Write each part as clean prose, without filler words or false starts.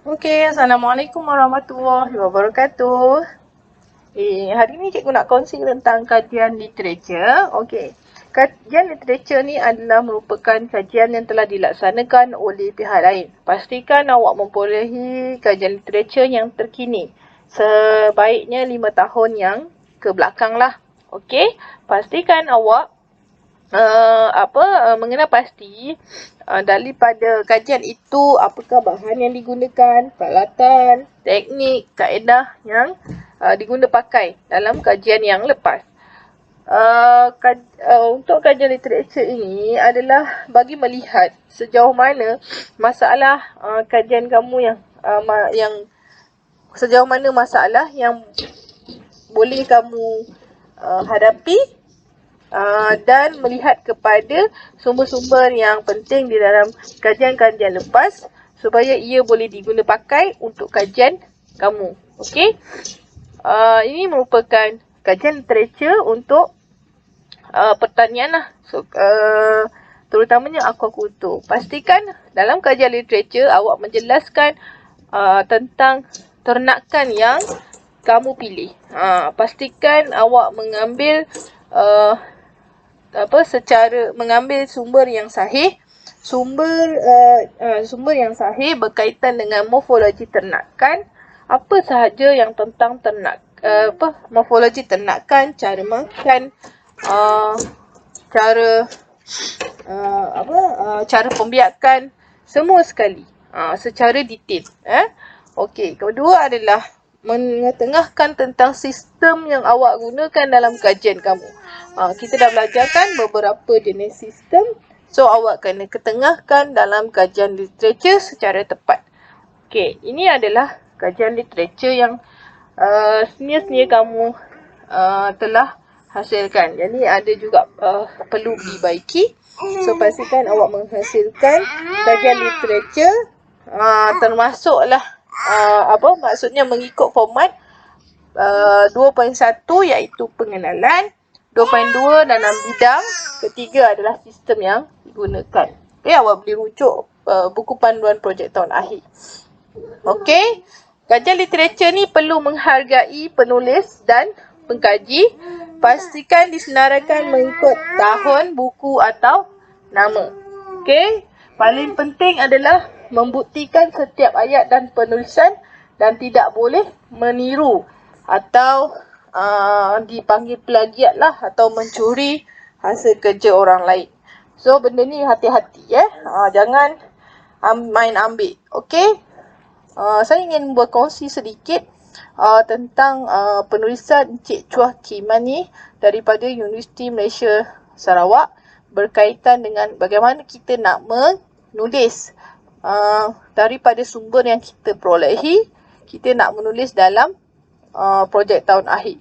Okey, Assalamualaikum warahmatullahi wabarakatuh. Hari ni cikgu nak kongsi tentang kajian literature. Okey. Kajian literature ni adalah merupakan kajian yang telah dilaksanakan oleh pihak lain. Pastikan awak memperolehi kajian literature yang terkini. Sebaiknya 5 tahun yang ke belakang lah. Okey. Pastikan awak mengenal pasti daripada kajian itu apakah bahan yang digunakan, peralatan, teknik, kaedah yang diguna pakai dalam kajian yang lepas. Untuk kajian literature ini adalah bagi melihat sejauh mana masalah kajian kamu yang sejauh mana masalah yang boleh kamu hadapi dan melihat kepada sumber-sumber yang penting di dalam kajian-kajian lepas supaya ia boleh diguna pakai untuk kajian kamu. Okey? Ini merupakan kajian literature untuk pertanian lah. Terutamanya aquaculture. Pastikan dalam kajian literature awak menjelaskan tentang ternakan yang kamu pilih. Pastikan awak mengambil mengambil sumber yang sahih, sumber yang sahih berkaitan dengan morfologi ternakan, apa sahaja yang tentang morfologi ternakan, cara makan, cara pembiakan, semua sekali secara detail. Okey, kedua adalah mengetengahkan tentang sistem yang awak gunakan dalam kajian kamu. Kita dah belajarkan beberapa jenis sistem. So, awak kena ketengahkan dalam kajian literature secara tepat. Okey, ini adalah kajian literature yang senior-senior kamu telah hasilkan. Jadi, ada juga perlu dibaiki. So, pastikan awak menghasilkan kajian literature termasuklah maksudnya mengikut format 2.1 iaitu pengenalan, 2.2 dalam bidang, ketiga adalah sistem yang digunakan. Awak boleh rujuk buku panduan projek tahun akhir. Okey, kajian literature ni perlu menghargai penulis dan pengkaji. Pastikan disenaraikan mengikut tahun, buku atau nama. Okey, paling penting adalah membuktikan setiap ayat dan penulisan dan tidak boleh meniru atau dipanggil plagiat lah atau mencuri hasil kerja orang lain. So, benda ni hati-hati jangan main ambil. Okey? Saya ingin berkongsi sedikit tentang penulisan Encik Chua Kimani daripada Universiti Malaysia Sarawak berkaitan dengan bagaimana kita nak menulis daripada sumber yang kita perolehi, kita nak menulis dalam projek tahun akhir.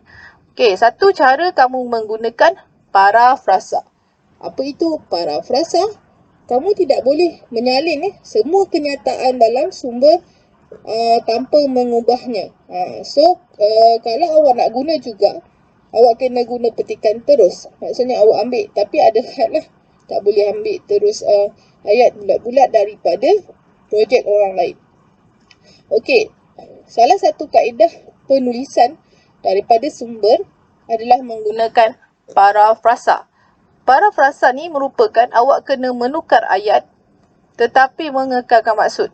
Okey, satu cara kamu menggunakan parafrasa. Apa itu parafrasa? Kamu tidak boleh menyalin semua kenyataan dalam sumber tanpa mengubahnya. Kalau awak nak guna juga, awak kena guna petikan terus. Maksudnya awak ambil, tapi ada had lah. Tak boleh ambil terus ayat bulat-bulat daripada projek orang lain. Okey, salah satu kaedah penulisan daripada sumber adalah menggunakan parafrasa. Parafrasa ni merupakan awak kena menukar ayat tetapi mengekalkan maksud.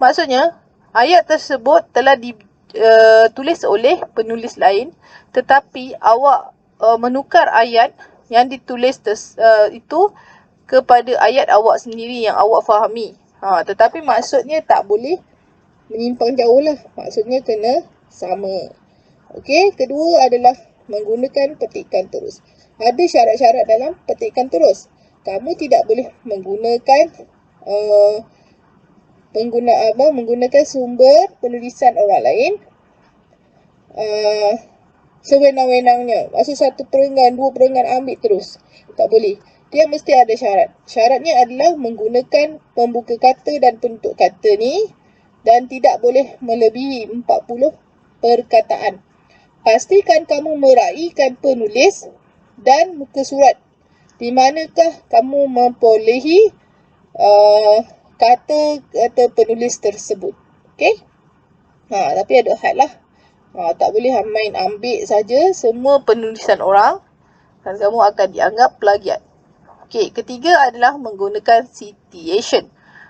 Maksudnya, ayat tersebut telah ditulis oleh penulis lain tetapi awak menukar ayat yang ditulis itu kepada ayat awak sendiri yang awak fahami. Tetapi maksudnya tak boleh menyimpang jauh lah. Maksudnya kena sama. Okey, kedua adalah menggunakan petikan terus. Ada syarat-syarat dalam petikan terus. Kamu tidak boleh menggunakan menggunakan sumber penulisan orang lain sewenang-wenangnya. Maksud satu perenggan, dua perenggan ambil terus. Tak boleh. Dia mesti ada syarat. Syaratnya adalah menggunakan pembuka kata dan penutup kata ni dan tidak boleh melebihi 40 perkataan. Pastikan kamu meraihkan penulis dan muka surat. Di manakah kamu memperolehi kata penulis tersebut. Okey? Tapi ada had lah. Tak boleh main ambil saja semua penulisan orang dan kamu akan dianggap plagiat. Okey, ketiga adalah menggunakan citation.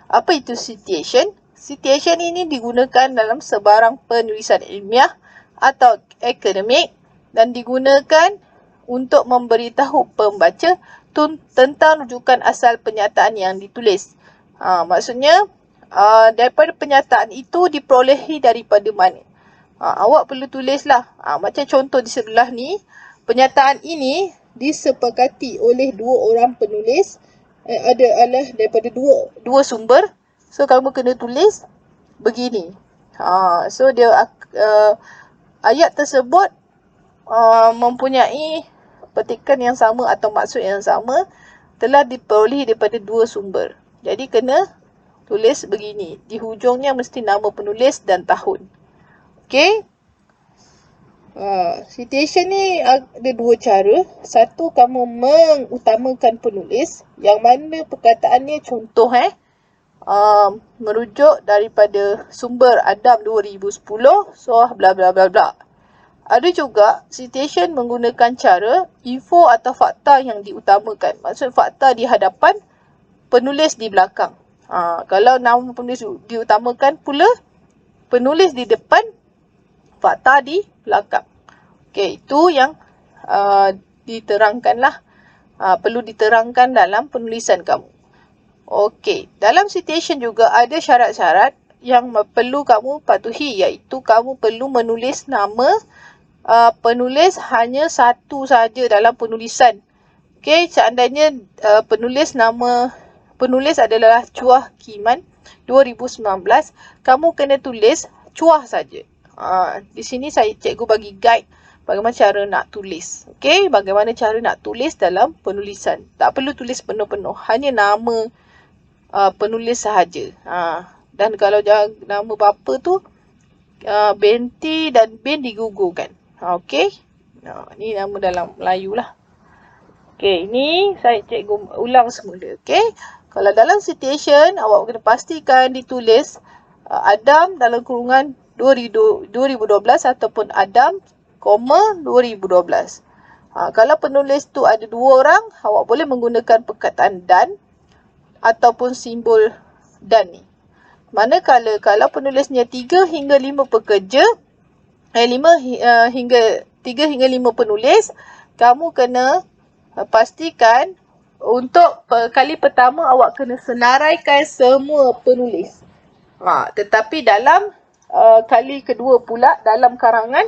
Apa itu citation? Citation ini digunakan dalam sebarang penulisan ilmiah atau akademik dan digunakan untuk memberitahu pembaca tentang rujukan asal pernyataan yang ditulis. Maksudnya, daripada pernyataan itu diperolehi daripada mana. Awak perlu tulislah. Macam contoh di sebelah ni, pernyataan ini disepakati oleh dua orang penulis, adalah daripada dua sumber. So kamu kena tulis begini. So dia ayat tersebut mempunyai petikan yang sama atau maksud yang sama, telah diperolehi daripada dua sumber. Jadi kena tulis begini. Di hujungnya mesti nama penulis dan tahun. Okey. Citation ni ada dua cara. Satu, kamu mengutamakan penulis, yang mana perkataannya contoh merujuk daripada sumber Adam 2010, so bla bla bla bla. Ada juga citation menggunakan cara info atau fakta yang diutamakan. Maksud fakta di hadapan, penulis di belakang. Kalau nama penulis diutamakan pula, penulis di depan, fakta di belakang. Okey, itu yang diterangkanlah. Perlu diterangkan dalam penulisan kamu. Okey, dalam citation juga ada syarat-syarat yang perlu kamu patuhi, iaitu kamu perlu menulis nama penulis hanya satu saja dalam penulisan. Okey, seandainya nama penulis adalah Chuah Kiman 2019, kamu kena tulis Chuah saja. Di sini cikgu bagi guide bagaimana cara nak tulis. Okey, bagaimana cara nak tulis dalam penulisan. Tak perlu tulis penuh-penuh, hanya nama penulis sahaja. Dan kalau nama bapa tu Benti dan Bin digugurkan. Okey. Ni nama dalam Melayu lah. Okey, ni cikgu ulang semula. Okey. Kalau dalam citation, awak kena pastikan ditulis Adam dalam kurungan 2012 ataupun Adam, 2012. Kalau penulis tu ada dua orang, awak boleh menggunakan perkataan dan ataupun simbol dan ni. Manakala kalau penulisnya 3 hingga 5 pekerja, 3 hingga 5 penulis, kamu kena pastikan untuk kali pertama awak kena senaraikan semua penulis. Tetapi dalam kali kedua pula, dalam karangan,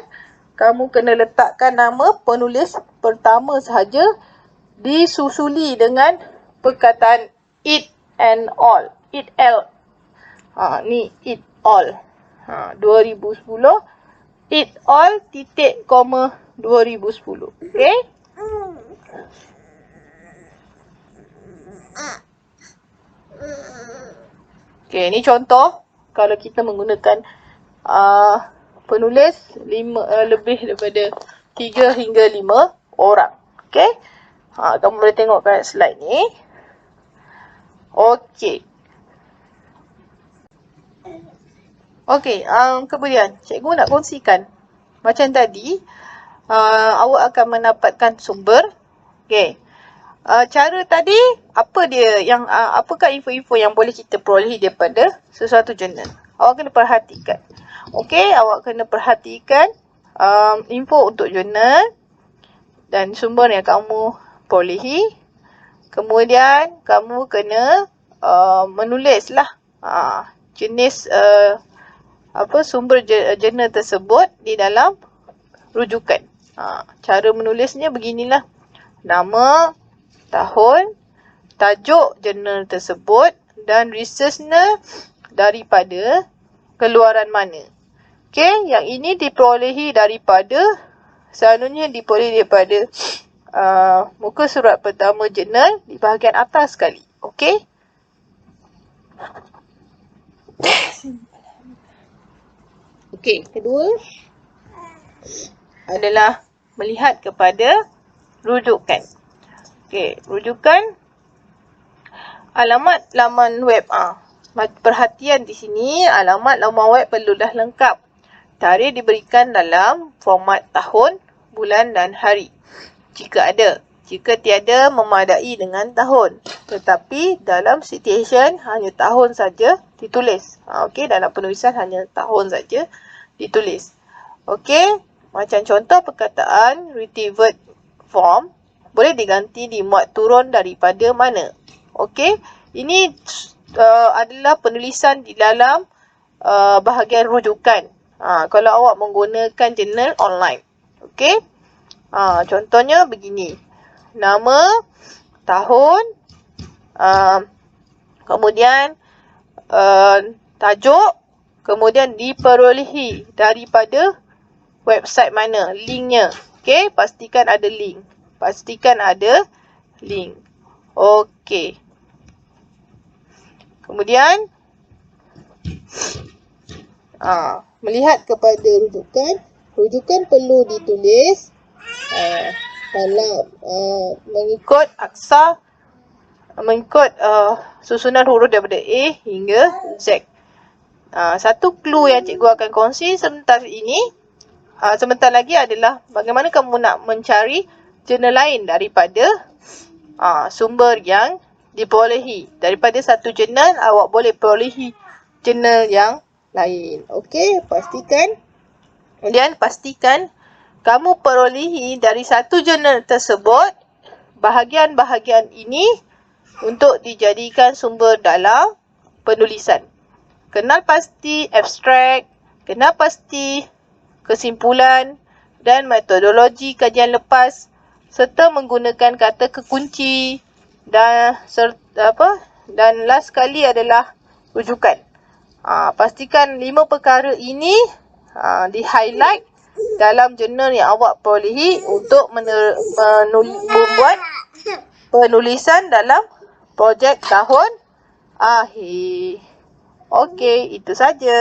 kamu kena letakkan nama penulis pertama sahaja, disusuli dengan perkataan it and all. It all. Ni it all. 2010. It all titik koma 2010. Okay? Okay, ni contoh kalau kita menggunakan penulis lebih daripada 3 hingga 5 orang. Okay? Kamu boleh tengok kat slide ni. Okay. Okay, kemudian cikgu nak kongsikan. Macam tadi, awak akan mendapatkan sumber. Okay. Cara tadi, apakah info-info yang boleh kita perolehi daripada sesuatu jurnal? Awak kena perhatikan. Okay, awak kena perhatikan info untuk jurnal dan sumber yang kamu perolehi. Kemudian, kamu kena menulislah jenis sumber jurnal tersebut di dalam rujukan. Cara menulisnya beginilah. Nama, tahun, tajuk jurnal tersebut dan researchnya daripada keluaran mana. Okey, yang ini diperolehi daripada, selalunya diperolehi daripada muka surat pertama jurnal di bahagian atas sekali. Okey. Okey, kedua adalah melihat kepada rujukan. Okey, rujukan alamat laman web. Perhatian di sini, alamat laman web perlulah lengkap. Tarikh diberikan dalam format tahun, bulan dan hari. Jika ada. Jika tiada, memadai dengan tahun. Tetapi dalam citation hanya tahun saja ditulis. Okey, dalam penulisan hanya tahun saja ditulis. Okey, macam contoh perkataan retrieved from boleh diganti dimuat turun daripada mana. Okey, ini adalah penulisan di dalam bahagian rujukan. Kalau awak menggunakan jurnal online. Okey. Contohnya begini. Nama, tahun, kemudian tajuk, kemudian diperolehi daripada website mana, linknya. Okey, pastikan ada link. Pastikan ada link. Okey. Kemudian melihat kepada rujukan. Rujukan perlu ditulis dalam mengikut aksa, mengikut susunan huruf daripada A hingga Z. Satu clue yang cikgu akan kongsi sebentar lagi adalah bagaimana kamu nak mencari jurnal lain daripada sumber yang diperolehi. Daripada satu jurnal, awak boleh perolehi jurnal yang lain. Okey, pastikan kamu perolehi dari satu jurnal tersebut bahagian-bahagian ini untuk dijadikan sumber dalam penulisan. Kenal pasti abstrak, kenal pasti kesimpulan dan metodologi kajian lepas serta menggunakan kata kekunci dan last sekali adalah rujukan. Pastikan 5 perkara ini di-highlight dalam jurnal yang awak perolehi untuk membuat penulisan dalam projek tahun akhir. Okey, itu saja.